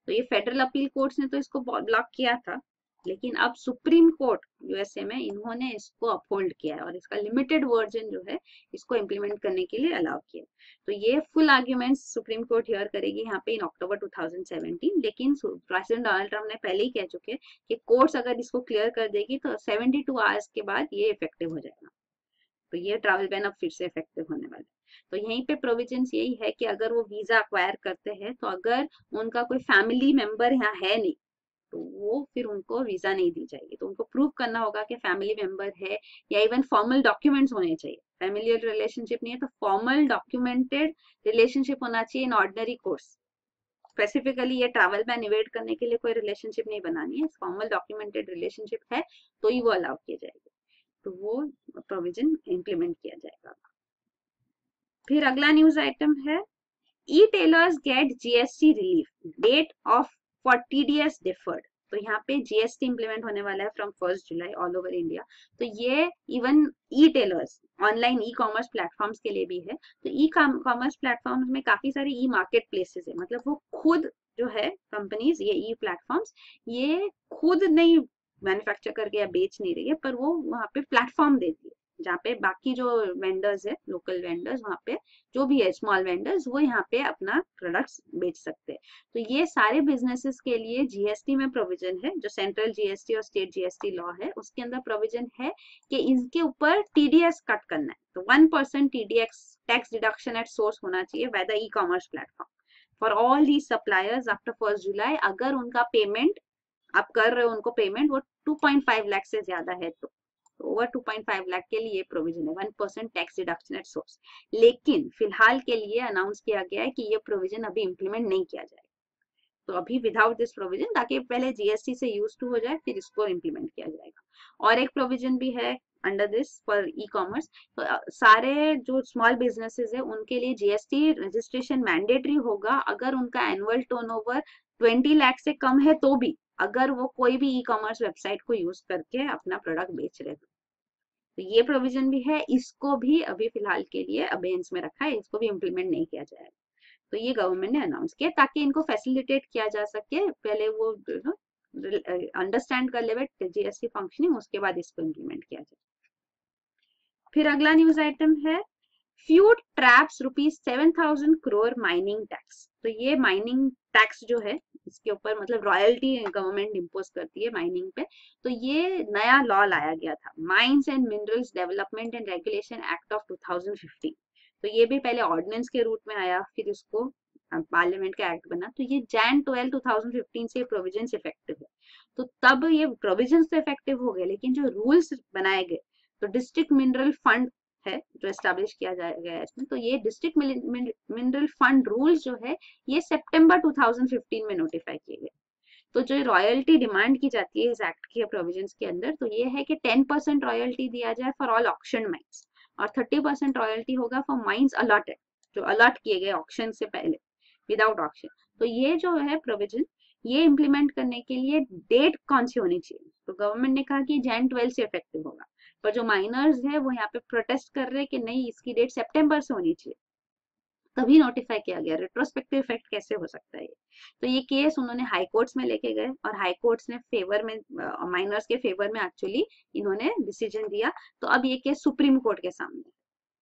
तो ये फेडरल अपील कोर्ट्स ने तो इसको ब्लॉक किया था, लेकिन अब सुप्रीम कोर्ट यूएसए में इन्होंने इसको अपहोल्ड किया है और इसका लिमिटेड वर्जन जो है इसको इम्प्लीमेंट करने के लिए अलाउ किया। तो ये full arguments supreme court here करेगी यहाँ पे इन अक्टूबर 2017, लेकिन प्रेसिडेंट डोनाल्ड ट्रम्प ने पहले ही कह चुके हैं कि कोर्ट्स अगर इसको क्लियर कर देगी तो 72 आवर्स के बाद ये इफेक्टिव हो जाएगा। तो ये ट्रैवल बैन अब फिर से इफेक्टिव होने वाला है। तो यहीं पे प्रोविजंस यही है कि अगर वो वीजा अक्वायर करते हैं तो अगर उनका कोई फैमिली मेंबर यहाँ है नहीं तो वो फिर उनको वीजा नहीं दी जाएगी। तो उनको प्रूव करना होगा कि फैमिली मेंबर है, या इवन फॉर्मल डॉक्यूमेंट्स होने चाहिए। फैमिलियल रिलेशनशिप नहीं है तो फॉर्मल डॉक्यूमेंटेड रिलेशनशिप होना चाहिए इन ऑर्डिनरी कोर्स। स्पेसिफिकली ये ट्रैवल बैन इवेड करने के लिए कोई रिलेशनशिप नहीं बनानी है, फॉर्मल डॉक्यूमेंटेड रिलेशनशिप है तो ही वो अलाउ किया जाएगा, तो वो प्रोविजन इम्प्लीमेंट किया जाएगा। फिर अगला न्यूज आइटम है e tailers get GST relief, date of for TDS deferred. तो यहाँ पे जीएसटी इंप्लीमेंट होने वाला है from 1 July all over India. तो ये even e tailers online e commerce platforms के लिए भी है। तो ई कॉमर्स प्लेटफॉर्म्स में काफी सारे ई मार्केट प्लेसेस है, मतलब वो खुद जो है कंपनीज, ये ई प्लेटफॉर्म्स ये खुद नहीं मैन्युफैक्चर करके या बेच नहीं रही है, पर वो वहाँ पे प्लेटफॉर्म देती है जहाँ पे बाकी जो वेंडर्स है, लोकल वेंडर्स, वहाँ पे जो भी है स्मॉल वेंडर्स, वो यहाँ पे अपना प्रोडक्ट्स बेच सकते हैं। तो ये सारे बिजनेसेस के लिए जीएसटी में प्रोविजन है, जो सेंट्रल जीएसटी और स्टेट जीएसटी लॉ है उसके अंदर प्रोविजन है कि इनके ऊपर टीडीएस कट करना है। तो 1% TDS tax deduction at source होना चाहिए by the e commerce platform for all the suppliers after 1 जुलाई, अगर उनका पेमेंट आप कर रहे हो उनको पेमेंट वो 2.5 लाख से ज्यादा है तो ओवर 2.5 लाख के लिए प्रोविजन है 1% टैक्स डिडक्शन एट सोर्स। लेकिन फिलहाल के लिए अनाउंस किया गया है कि ये प्रोविजन अभी इंप्लीमेंट नहीं किया जाएगा, तो अभी विदाउट दिस प्रोविजन, ताकि पहले जीएसटी से यूज टू हो जाए फिर इसको इंप्लीमेंट किया जाएगा। और एक प्रोविजन भी है under this for e commerce, तो सारे जो स्मॉल बिजनेसेस है उनके लिए जीएसटी रजिस्ट्रेशन मैंडेटरी होगा अगर उनका एनुअल टर्नओवर 20 लाख से कम है, तो भी अगर वो कोई भी ई कॉमर्स वेबसाइट को यूज करके अपना प्रोडक्ट बेच रहे हैं। तो ये प्रोविजन भी है, इसको भी अभी फिलहाल के लिए अबेंस में रखा है, इसको भी इम्प्लीमेंट नहीं किया जाएगा। तो ये गवर्नमेंट ने अनाउंस किया ताकि इनको फैसिलिटेट किया जा सके, पहले वो अंडरस्टैंड कर ले जीएसटी फंक्शनिंग, उसके बाद इसको इम्प्लीमेंट किया जाए। फिर अगला न्यूज आइटम है feud traps ₹7,000 crore mining tax. तो ये माइनिंग टैक्स जो है इसके ऊपर मतलब रॉयल्टी गवर्नमेंट इम्पोज करती है माइनिंग पे, तो ये नया लॉ लाया गया था, mines and minerals development and regulation act of 2015। तो ये भी पहले ऑर्डिनेंस के रूप में आया, फिर इसको पार्लियामेंट का एक्ट बना, तो ये Jan 12 2015 से प्रोविजंस इफेक्टिव है। तो तब ये प्रोविजंस तो इफेक्टिव हो गए, लेकिन जो रूल्स बनाए गए, तो डिस्ट्रिक्ट मिनरल फंड है जो एस्टेब्लिश किया गया है इसमें, तो ये डिस्ट्रिक्ट मिनरल फंड रूल्स जो है ये सितंबर 2015 में नोटिफाई किए गए। तो जो रॉयल्टी डिमांड की जाती है इस एक्ट के प्रोविजंस के अंदर, तो ये है कि 10% रॉयल्टी दिया जाए फॉर ऑल ऑक्शन माइंस, और 30% रॉयल्टी होगा फॉर माइंस अलॉटेड, जो अलॉट किए गए ऑक्शन से पहले, विदाउट ऑक्शन। तो ये जो है प्रोविजन, ये इम्प्लीमेंट करने के लिए डेट कौन सी होनी चाहिए, तो गवर्नमेंट ने कहा कि Jan 12 से इफेक्टिव होगा, पर जो माइनर्स है वो यहाँ पे प्रोटेस्ट कर रहे हैं कि नहीं, इसकी डेट सितंबर से होनी चाहिए, तभी नोटिफाई किया गया। रेट्रोस्पेक्टिव इफेक्ट कैसे हो सकता है? तो ये केस उन्होंने हाई कोर्ट्स में लेके गए, और हाई कोर्ट्स ने फेवर में, माइनर्स के फेवर में एक्चुअली इन्होंने डिसीजन दिया। तो अब ये केस सुप्रीम कोर्ट के सामने,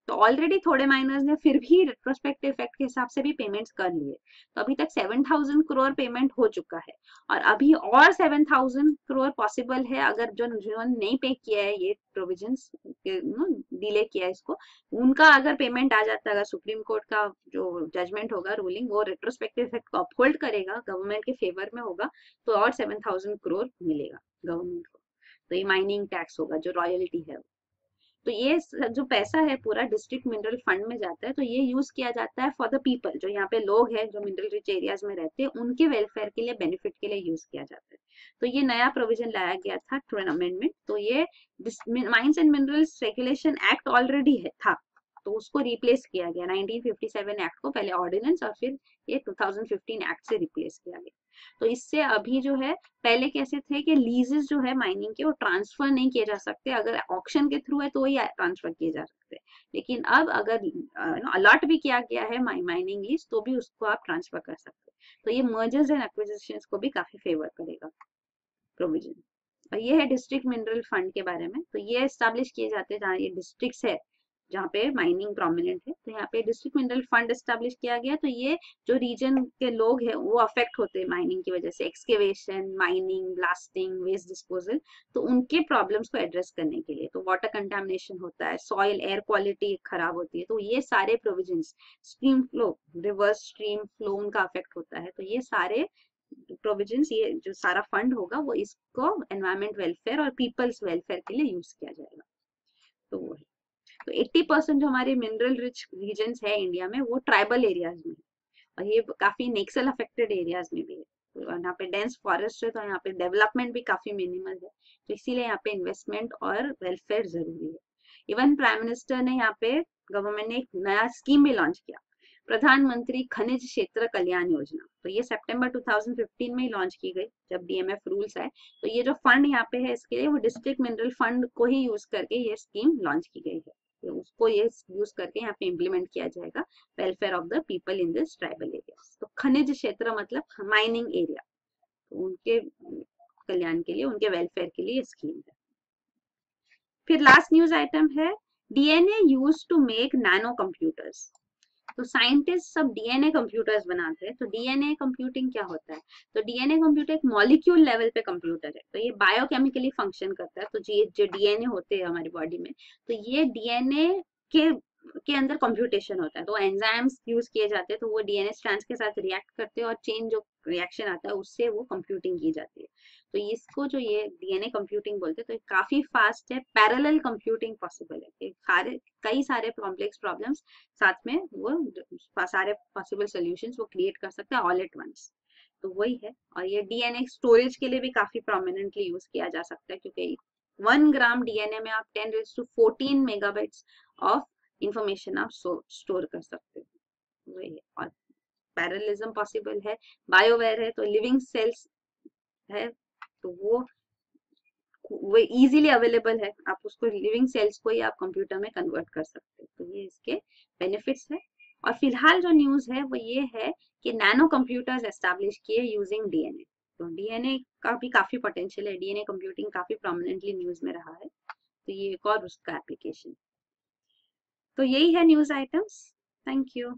तो ऑलरेडी थोड़े माइनर्स ने फिर भी रेट्रोस्पेक्टिव इफेक्ट के हिसाब से भी पेमेंट्स कर लिए। तो अभी तक 7000 करोड़ पेमेंट हो चुका है, और अभी और 7000 करोड़ पॉसिबल है, अगर जो जिन्होंने नहीं पे किया है ये प्रोविजंस, डिले किया है इसको, उनका अगर पेमेंट आ जाता है, अगर सुप्रीम कोर्ट का जो जजमेंट होगा, रूलिंग, वो रेट्रोस्पेक्टिव इफेक्ट को अपहोल्ड करेगा, गवर्नमेंट के फेवर में होगा, तो और 7000 करोड़ मिलेगा गवर्नमेंट को। तो ये माइनिंग टैक्स होगा, जो रॉयल्टी है। तो ये जो पैसा है पूरा डिस्ट्रिक्ट मिनरल फंड में जाता है, तो ये यूज किया जाता है फॉर द पीपल, जो यहाँ पे लोग हैं जो मिनरल रिच एरियाज में रहते हैं, उनके वेलफेयर के लिए, बेनिफिट के लिए यूज किया जाता है। तो ये नया प्रोविजन लाया गया था थ्रू एन अमेंडमेंट। तो ये mines and minerals regulation act already है था, तो उसको रिप्लेस किया गया 1957 एक्ट को, पहले ऑर्डिनेंस और फिर ये 2015 एक्ट से रिप्लेस किया गया। तो इससे अभी जो है, पहले कैसे थे कि लीजेस जो है माइनिंग के, वो ट्रांसफर नहीं किए जा सकते, अगर ऑक्शन के थ्रू है तो ही ट्रांसफर किए जा सकते, लेकिन अब अगर अलॉट भी किया गया है माइनिंग लीज, तो भी उसको आप ट्रांसफर कर सकते हैं। तो ये मर्जर्स एंड एक्विजिशंस को भी काफी फेवर करेगा प्रोविजन। और ये है डिस्ट्रिक्ट मिनरल फंड के बारे में। तो ये एस्टेब्लिश किए जाते हैं जहाँ ये डिस्ट्रिक्ट्स है जहाँ पे माइनिंग प्रोमिनेंट है, तो यहाँ पे डिस्ट्रिक्ट मिनरल फंड एस्टेब्लिश किया गया। तो ये जो रीजन के लोग हैं वो अफेक्ट होते हैं माइनिंग की वजह से, excavation, mining, blasting, waste disposal, तो उनके प्रॉब्लम्स को एड्रेस करने के लिए। तो वाटर कंटामिनेशन होता है, सॉइल एयर क्वालिटी खराब होती है, तो ये सारे provisions, stream flow, reverse stream flow, उनका अफेक्ट होता है। तो ये सारे प्रोविजंस, ये जो सारा फंड होगा वो इसको एनवायरमेंट वेलफेयर और पीपल्स वेलफेयर के लिए यूज किया जाएगा। तो वो है। तो 80% जो हमारे मिनरल रिच रीजन्स है इंडिया में, वो ट्राइबल एरियाज में है, और ये काफी नेक्सल अफेक्टेड एरियाज में भी है। तो यहाँ पे डेंस फॉरेस्ट है, तो यहाँ पे डेवलपमेंट भी काफी मिनिमल है, तो इसीलिए यहाँ पे इन्वेस्टमेंट और वेलफेयर जरूरी है। इवन प्राइम मिनिस्टर ने यहाँ पे, गवर्नमेंट ने एक नया स्कीम भी लॉन्च किया, प्रधानमंत्री खनिज क्षेत्र कल्याण योजना। तो ये सितंबर 2015 में ही लॉन्च की गई, जब डीएमएफ रूल्स आए। तो ये जो फंड यहाँ पे है इसके लिए, वो डिस्ट्रिक्ट मिनरल फंड को ही यूज करके ये स्कीम लॉन्च की गई है। तो उसको ये यूज करके यहाँ पे इम्प्लीमेंट किया जाएगा, welfare of the people in this tribal area. तो खनिज क्षेत्र मतलब माइनिंग एरिया, तो उनके कल्याण के लिए, उनके वेलफेयर के लिए स्कीम है। फिर लास्ट न्यूज आइटम है, DNA used to make nano computers. तो साइंटिस्ट सब डीएनए कंप्यूटर्स बनाते हैं। तो डीएनए कंप्यूटिंग क्या होता है? तो डीएनए कंप्यूटर एक मॉलिक्यूल लेवल पे कंप्यूटर है, तो ये बायोकेमिकली फंक्शन करता है। तो जो डीएनए होते हैं हमारी बॉडी में, तो ये डीएनए के अंदर कंप्यूटेशन होता है। तो एंजाइम्स यूज किए जाते हैं, तो वो डीएनए स्ट्रैंड्स के साथ रिएक्ट करते हैं, और चेन जो रिएक्शन आता है उससे वो कंप्यूटिंग की जाती है। तो इसको जो ये डीएनए कंप्यूटिंग बोलते हैं, तो काफी फास्ट है, पैरेलल कंप्यूटिंग पॉसिबल है, कई सारे कॉम्प्लेक्स प्रॉब्लम्स साथ में वो सारे पॉसिबल सॉल्यूशंस वो क्रिएट कर सकते हैं ऑल एट वंस। तो वही है। और ये डीएनए स्टोरेज के लिए भी काफी प्रोमिनेंटली यूज किया जा सकता है, क्योंकि 1 ग्राम डीएनए में आप 10⁻14 मेगाबाइट्स ऑफ इंफॉर्मेशन आप स्टोर कर सकते हो, वही है। और पैरेललिज्म पॉसिबल है, बायोवेयर है, तो लिविंग सेल्स है, तो वो इजीली अवेलेबल है, आप उसको लिविंग सेल्स को ही आप कंप्यूटर में कन्वर्ट कर सकते हैं। तो ये इसके बेनिफिट्स है। और फिलहाल जो न्यूज है वो ये है कि नैनो कंप्यूटर्स एस्टैब्लिश किए यूजिंग डीएनए। तो डीएनए का भी काफी पोटेंशियल है, डीएनए कंप्यूटिंग काफी प्रोमिनेंटली न्यूज में रहा है, तो ये एक और उसका एप्लीकेशन। तो यही है न्यूज आइटम्स। Thank you.